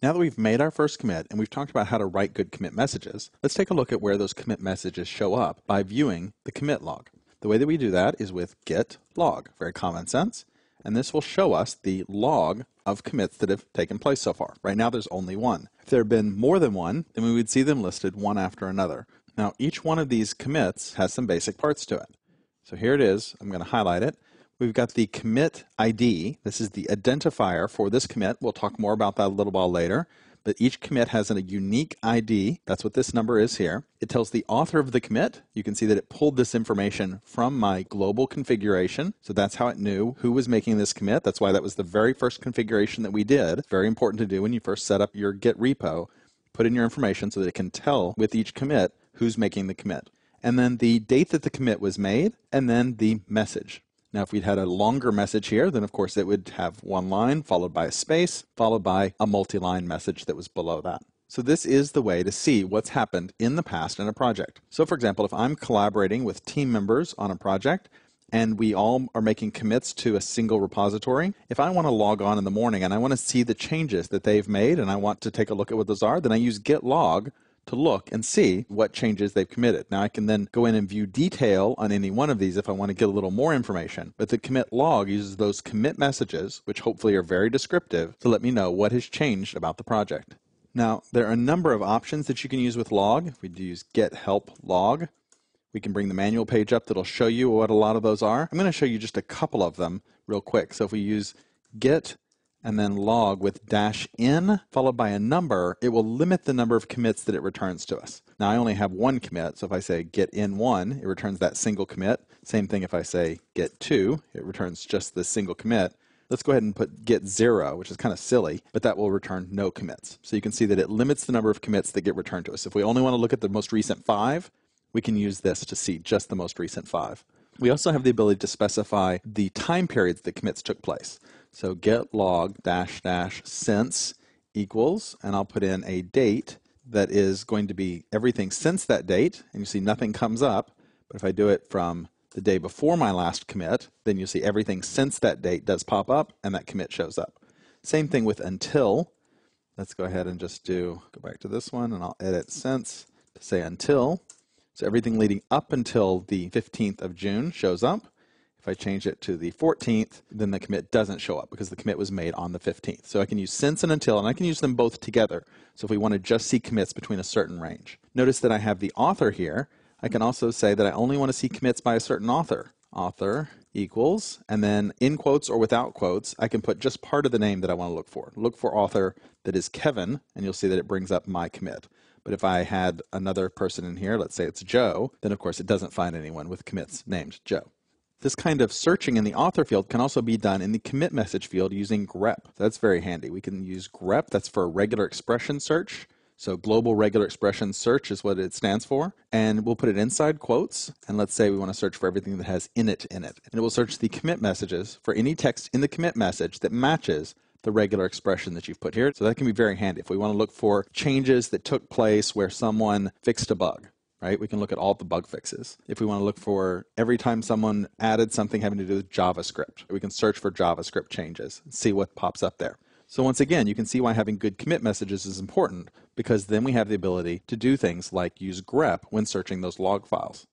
Now that we've made our first commit and we've talked about how to write good commit messages, let's take a look at where those commit messages show up by viewing the commit log. The way that we do that is with git log, very common sense, and this will show us the log of commits that have taken place so far. Right now there's only one. If there had been more than one, then we would see them listed one after another. Now each one of these commits has some basic parts to it. So here it is. I'm going to highlight it. We've got the commit ID. This is the identifier for this commit. We'll talk more about that a little while later. But each commit has a unique ID. That's what this number is here. It tells the author of the commit. You can see that it pulled this information from my global configuration. So that's how it knew who was making this commit. That's why that was the very first configuration that we did. It's very important to do when you first set up your Git repo. Put in your information so that it can tell with each commit who's making the commit. And then the date that the commit was made, and then the message. Now, if we'd had a longer message here, then of course it would have one line followed by a space, followed by a multi-line message that was below that. So this is the way to see what's happened in the past in a project. So for example, if I'm collaborating with team members on a project, and we all are making commits to a single repository, if I want to log on in the morning and I want to see the changes that they've made and I want to take a look at what those are, then I use git log to look and see what changes they've committed. Now I can then go in and view detail on any one of these if I want to get a little more information. But the commit log uses those commit messages, which hopefully are very descriptive, to let me know what has changed about the project. Now there are a number of options that you can use with log. If we use get help log, we can bring the manual page up that'll show you what a lot of those are. I'm going to show you just a couple of them real quick. So if we use git and then log with -n followed by a number, it will limit the number of commits that it returns to us. Now I only have one commit, so if I say get in1, it returns that single commit. Same thing if I say get 2, it returns just the single commit. Let's go ahead and put get 0, which is kind of silly, but that will return no commits. So you can see that it limits the number of commits that get returned to us. If we only want to look at the most recent 5, we can use this to see just the most recent 5. We also have the ability to specify the time periods that commits took place. So get log -- since equals, and I'll put in a date that is going to be everything since that date, and you see nothing comes up. But if I do it from the day before my last commit, then you'll see everything since that date does pop up, and that commit shows up. Same thing with until. Let's go ahead and just go back to this one, and I'll edit since to say until. So everything leading up until the 15th of June shows up. If I change it to the 14th, then the commit doesn't show up because the commit was made on the 15th. So I can use since and until, and I can use them both together. So if we want to just see commits between a certain range. Notice that I have the author here. I can also say that I only want to see commits by a certain author. Author equals, and then in quotes or without quotes, I can put just part of the name that I want to look for. Look for author that is Kevin, and you'll see that it brings up my commit. But if I had another person in here, let's say it's Joe, then of course it doesn't find anyone with commits named Joe. This kind of searching in the author field can also be done in the commit message field using grep. That's very handy. We can use grep. That's for a regular expression search. So global regular expression search is what it stands for. And we'll put it inside quotes. And let's say we want to search for everything that has init in it. And it will search the commit messages for any text in the commit message that matches the regular expression that you've put here. So that can be very handy if we want to look for changes that took place where someone fixed a bug. Right? We can look at all the bug fixes. If we want to look for every time someone added something having to do with JavaScript, we can search for JavaScript changes and see what pops up there. So once again, you can see why having good commit messages is important, because then we have the ability to do things like use grep when searching those log files.